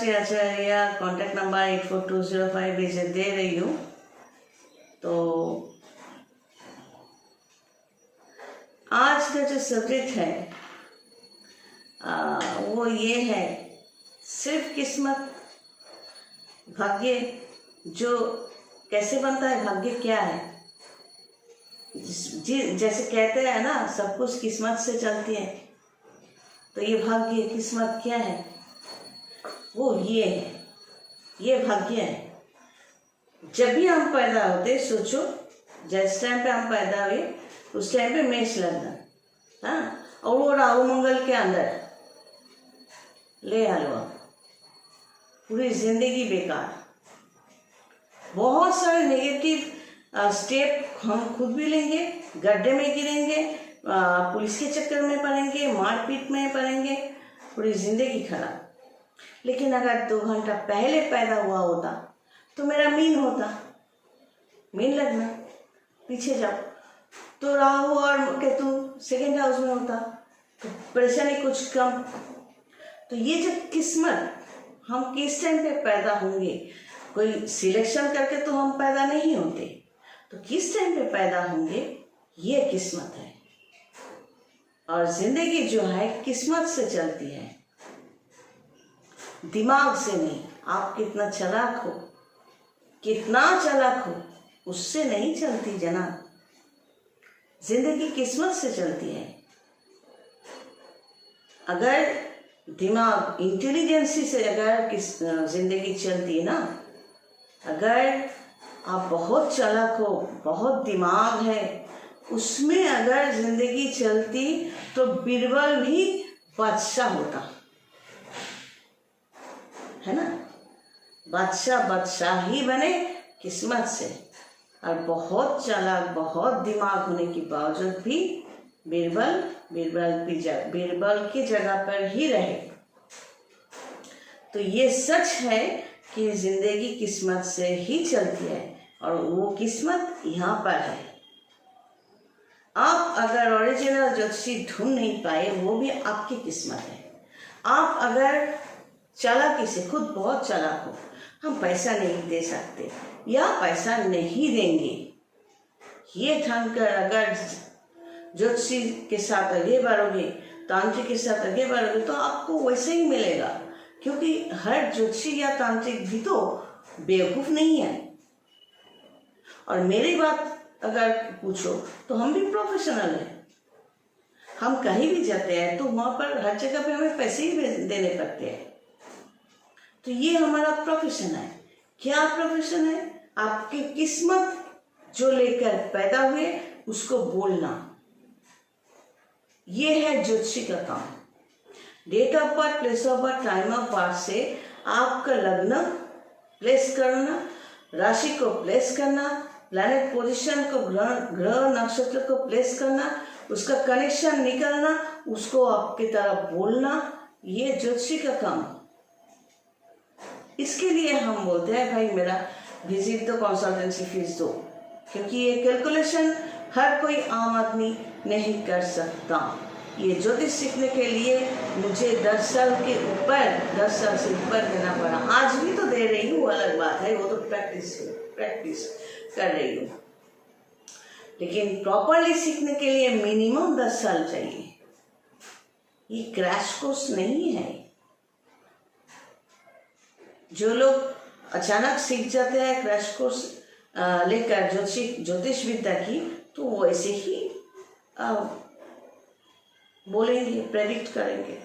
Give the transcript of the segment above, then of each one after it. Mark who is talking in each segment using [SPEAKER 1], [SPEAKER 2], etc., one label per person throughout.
[SPEAKER 1] आचार्य contact number 84205 भेजे दे रही हूँ। तो आज का जो सब्जेक्ट है वो ये है, सिर्फ किस्मत, भाग्य। जो कैसे बनता है भाग्य, क्या है जी, जैसे कहते हैं ना, सब कुछ किस्मत से चलती है। तो ये भाग्य किस्मत क्या है, वो ये है, ये भाग्य है। जब भी हम पैदा होते, सोचो जिस टाइम पे हम पैदा हुए उस टाइम पे मेष लग्न, हाँ, और वो राहु मंगल के अंदर ले आलो, पूरी जिंदगी बेकार। बहुत सारे नेगेटिव स्टेप हम खुद भी लेंगे, गड्ढे में गिरेंगे, पुलिस के चक्कर में पड़ेंगे, मारपीट में पड़ेंगे, पूरी जिंदगी खराब। लेकिन अगर 2 घंटा पहले पैदा हुआ होता तो मेरा मीन होता, मीन लगना, पीछे जाओ तो राहु और केतु सेकेंड हाउस में होता, तो परेशानी कुछ कम। तो ये जो किस्मत, हम किस टाइम पे पैदा होंगे, कोई सिलेक्शन करके तो हम पैदा नहीं होते, तो किस टाइम पे पैदा होंगे ये किस्मत है। और जिंदगी जो है किस्मत से चलती है, दिमाग से नहीं। आप कितना चालाक हो, कितना चालाक हो, उससे नहीं चलती जनाब। जिंदगी किस्मत से चलती है। अगर दिमाग, इंटेलिजेंसी से अगर जिंदगी चलती है ना, अगर आप बहुत चालाक हो, बहुत दिमाग है, उसमें अगर जिंदगी चलती तो बीरबल भी बादशाह होता, है ना। बादशाह ही बने किस्मत से। और बहुत चालाक, बहुत दिमाग होने के बावजूद भी बीरबल की जगह पर ही रहे। तो ये सच है कि जिंदगी किस्मत से ही चलती है, और वो किस्मत यहाँ पर है। आप अगर ओरिजिनल ज्योतिषी ढूंढ नहीं पाए, वो भी आपकी किस्मत है। आप अगर चालाकी से, खुद बहुत चालाक हो, हम पैसा नहीं दे सकते या पैसा नहीं देंगे, ये ठान कर अगर ज्योतिषी के साथ आगे बढ़ोगे, तांत्रिक के साथ आगे बढ़ोगे, तो आपको वैसे ही मिलेगा। क्योंकि हर ज्योतिषी या तांत्रिक भी तो बेवकूफ नहीं है। और मेरी बात अगर पूछो तो हम भी प्रोफेशनल हैं। हम कहीं भी जाते हैं तो वहाँ पर हर जगह पे हमें पैसे ही देने पड़ते हैं। तो ये हमारा प्रोफेशन है। क्या प्रोफेशन है? आपकी किस्मत जो लेकर पैदा हुए उसको बोलना, ये है ज्योतिषी का काम। Date of birth, place of birth, time of birth से आपका लग्न प्लेस करना, राशि को प्लेस करना, प्लैनेट पोजीशन को, ग्रह नक्षत्र को प्लेस करना, उसका कनेक्शन निकालना, उसको आपकी तरफ बोलना, ये ज्योतिषी का काम। इसके लिए हम बोलते हैं भाई मेरा विजिट दो, कंसल्टेंसी फीस दो, क्योंकि ये कैलकुलेशन हर कोई आम आदमी नहीं कर सकता। ये ज्योतिष सीखने के लिए मुझे 10 साल से ऊपर देना पड़ा। आज भी तो दे रही हूँ, अलग बात है, वो तो प्रैक्टिस कर रही हूँ। लेकिन प्रॉपरली सीखने के लिए मिनिमम 10 साल चाहिए। ये क्रैश कोर्स नहीं है। जो लोग अचानक सीख जाते हैं क्रैश कोर्स लेकर ज्योतिष विद्या की, तो वो ऐसे ही बोलेंगे, प्रेडिक्ट करेंगे।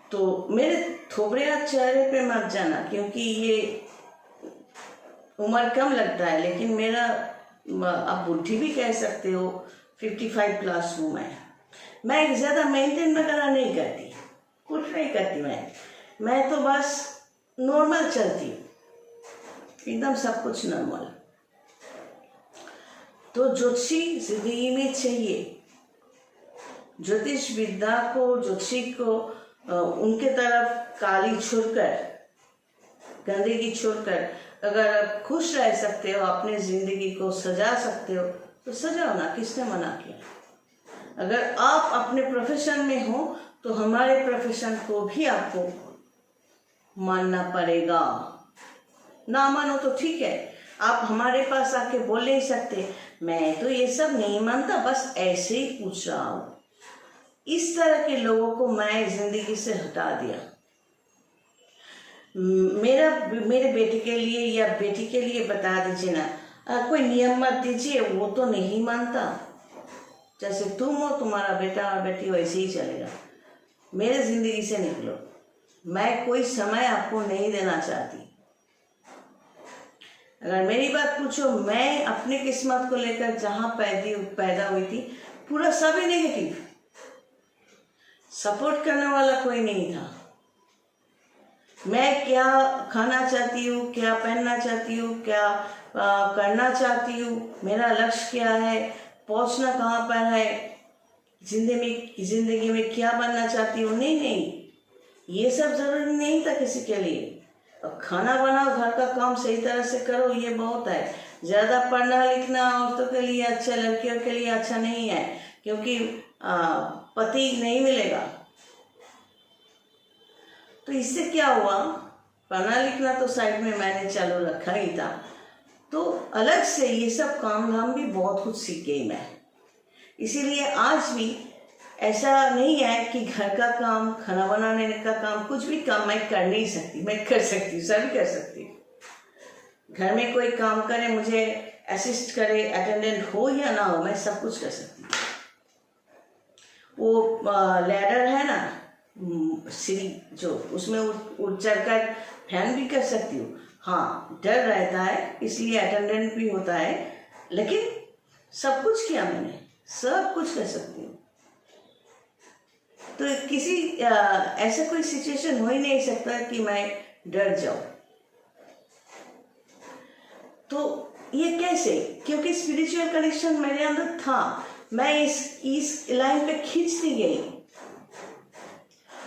[SPEAKER 1] तो मेरे थोबड़िया चेहरे पे मत जाना, क्योंकि ये उम्र कम लगता है, लेकिन मेरा, आप बुढ़ी भी कह सकते हो, 55 प्लस हूँ मैं ज़्यादा मेंटेन वगैरह नहीं करती, कुछ नहीं करती मैं तो बस नॉर्मल चलती हूँ, एकदम सब कुछ नॉर्मल। तो ज्योतिषी जिंदगी में चाहिए। ज्योतिष विद्या को, ज्योतिषी को उनके तरफ काली छोड़कर, गंदगी छोड़कर, अगर आप खुश रह सकते हो, अपने जिंदगी को सजा सकते हो तो सजाओ ना, किसने मना किया। अगर आप अपने प्रोफेशन में हो तो हमारे प्रोफेशन को भी आपको मानना पड़ेगा। ना मानो तो ठीक है, आप हमारे पास आके बोल नहीं सकते मैं तो ये सब नहीं मानता, बस ऐसे ही पूछ रहा हूँ। इस तरह के लोगों को मैं जिंदगी से हटा दिया। मेरे बेटे के लिए या बेटी के लिए बता दीजिए ना, कोई नियम मत दीजिए, वो तो नहीं मानता। जैसे तुम हो, तुम्हारा बेटा और बेटी वैसे ही चलेगा। मेरे जिंदगी से निकलो, मैं कोई समय आपको नहीं देना चाहती। अगर मेरी बात पूछो, मैं अपनी किस्मत को लेकर जहां पैदा हुई थी, पूरा सभी नेगेटिव, सपोर्ट करने वाला कोई नहीं था। मैं क्या खाना चाहती हूँ, क्या पहनना चाहती हूँ, क्या करना चाहती हूँ, मेरा लक्ष्य क्या है, पहुंचना कहाँ पर है, जिंदगी में क्या बनना चाहती हूँ, नहीं, ये सब जरूरी नहीं था किसी के लिए। अब खाना बनाओ, घर का काम सही तरह से करो, ये बहुत है। ज़्यादा पढ़ना लिखना औरतों के लिए अच्छा, लड़कियों के लिए अच्छा नहीं है, क्योंकि पति नहीं मिलेगा। तो इससे क्या हुआ, पढ़ना लिखना तो साइड में मैंने चालू रखा ही था, तो अलग से ये सब काम धाम भी बहुत कुछ सीख गई मैं। इसीलिए आज भी ऐसा नहीं है कि घर का काम, खाना बनाने का काम, कुछ भी काम मैं कर नहीं सकती। मैं कर सकती हूँ, सभी कर सकती हूँ। घर में कोई काम करे, मुझे असिस्ट करे, अटेंडेंट हो या ना हो, मैं सब कुछ कर सकती हूँ। वो लैडर है ना, सीढ़ी जो, उसमें उठ चढ़कर फैन भी कर सकती हूँ। हाँ, डर रहता है, इसलिए अटेंडेंट भी होता है, लेकिन सब कुछ किया मैंने, सब कुछ कर सकती हूँ। तो किसी ऐसा कोई सिचुएशन हो ही नहीं सकता कि मैं डर जाऊं। तो ये कैसे, क्योंकि स्पिरिचुअल कनेक्शन मेरे अंदर था, मैं इस लाइन पे खींचती गई,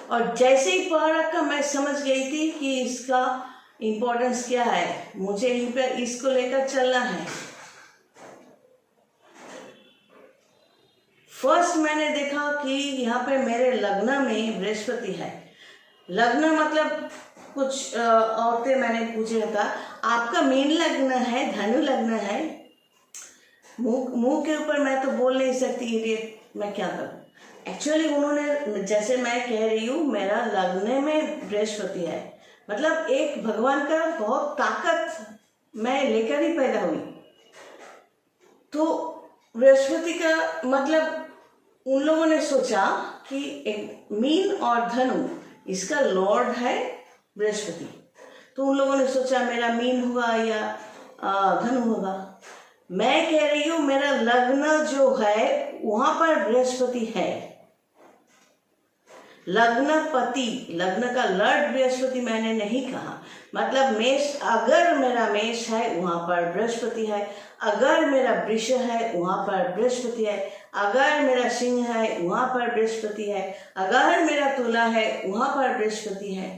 [SPEAKER 1] और जैसे ही पढ़ रखा मैं समझ गई थी कि इसका इम्पोर्टेंस क्या है, मुझे इन पे इसको लेकर चलना है। फर्स्ट मैंने देखा कि यहाँ पे मेरे लग्न में बृहस्पति है। लग्न मतलब कुछ औरतें मैंने पूछा था, आपका मीन लग्न है, धनु लग्न है। मुंह के ऊपर मैं तो बोल नहीं सकती, इडियट, मैं क्या करूं। एक्चुअली उन्होंने, जैसे मैं कह रही हूँ, मेरा लग्न में बृहस्पति है, मतलब एक भगवान का बहुत ताकत मैं लेकर ही पैदा हुई। तो बृहस्पति का मतलब उन लोगों ने सोचा कि एक मीन और धनु, इसका लॉर्ड है बृहस्पति, तो उन लोगों ने सोचा मेरा मीन होगा या धनु होगा। मैं कह रही हूँ मेरा लग्न जो है वहां पर बृहस्पति है, लग्नपति, लग्न का लॉर्ड बृहस्पति मैंने नहीं कहा। मतलब मेष, अगर मेरा मेष है वहां पर बृहस्पति है, अगर मेरा वृष है वहां पर बृहस्पति है, अगर मेरा सिंह है वहां पर बृहस्पति है, अगर मेरा तुला है वहां पर बृहस्पति है।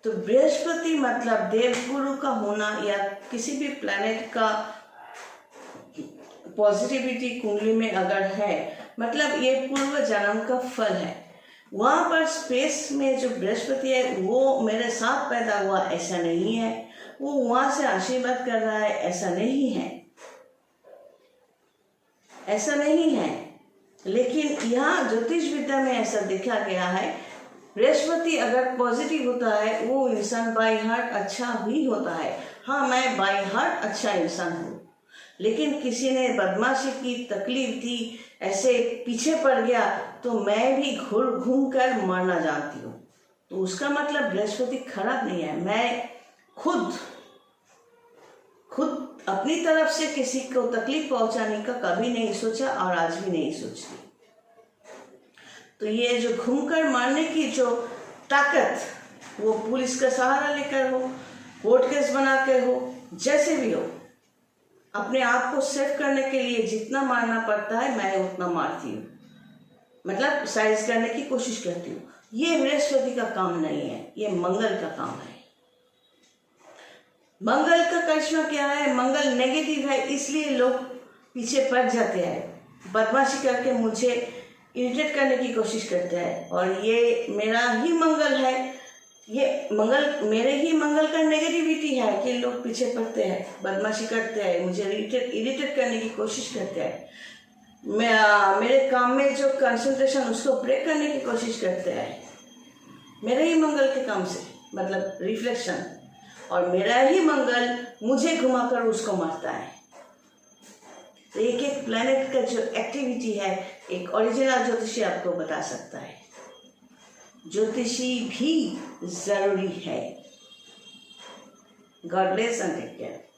[SPEAKER 1] तो बृहस्पति मतलब देवगुरु का होना या किसी भी प्लैनेट का पॉजिटिविटी कुंडली में अगर है, मतलब ये पूर्व जन्म का फल है। वहां पर स्पेस में जो बृहस्पति है वो मेरे साथ पैदा हुआ ऐसा नहीं है, वो वहां से आशीर्वाद कर रहा है ऐसा नहीं है, ऐसा नहीं है। लेकिन यहाँ ज्योतिष विद्या में ऐसा देखा गया है, बृहस्पति अगर पॉजिटिव होता है वो इंसान बाय हार्ट अच्छा ही होता है। हाँ, मैं बाय हार्ट अच्छा इंसान हूँ, लेकिन किसी ने बदमाशी की, तकलीफ दी, ऐसे पीछे पड़ गया तो मैं भी घूम कर मरना जानती हूँ। तो उसका मतलब बृहस्पति खराब नहीं है। मैं खुद अपनी तरफ से किसी को तकलीफ पहुंचाने का कभी नहीं सोचा और आज भी नहीं सोचती। तो ये जो घूमकर मारने की जो ताकत, वो पुलिस का सहारा लेकर हो, कोर्ट केस बना के हो, जैसे भी हो, अपने आप को सेव करने के लिए जितना मारना पड़ता है मैं उतना मारती हूँ, मतलब साइज करने की कोशिश करती हूँ। ये बृहस्पति का काम नहीं है, ये मंगल का काम है। मंगल का करिश्मा क्या है, मंगल नेगेटिव है, इसलिए लोग पीछे पड़ जाते हैं, बदमाशी करके मुझे इरिटेट करने की कोशिश करते हैं। और ये मेरा ही मंगल है, ये मंगल, मेरे ही मंगल का नेगेटिविटी है कि लोग पीछे पड़ते हैं, बदमाशी करते हैं, मुझे इरिटेट करने की कोशिश करते हैं, मेरे काम में जो कंसंट्रेशन उसको ब्रेक करने की कोशिश करते हैं, मेरे ही मंगल के काम से, मतलब रिफ्लेक्शन, और मेरा ही मंगल मुझे घुमाकर उसको मारता है। तो एक एक प्लैनेट का जो एक्टिविटी है एक ओरिजिनल ज्योतिषी आपको बता सकता है। ज्योतिषी भी जरूरी है। God bless and take care.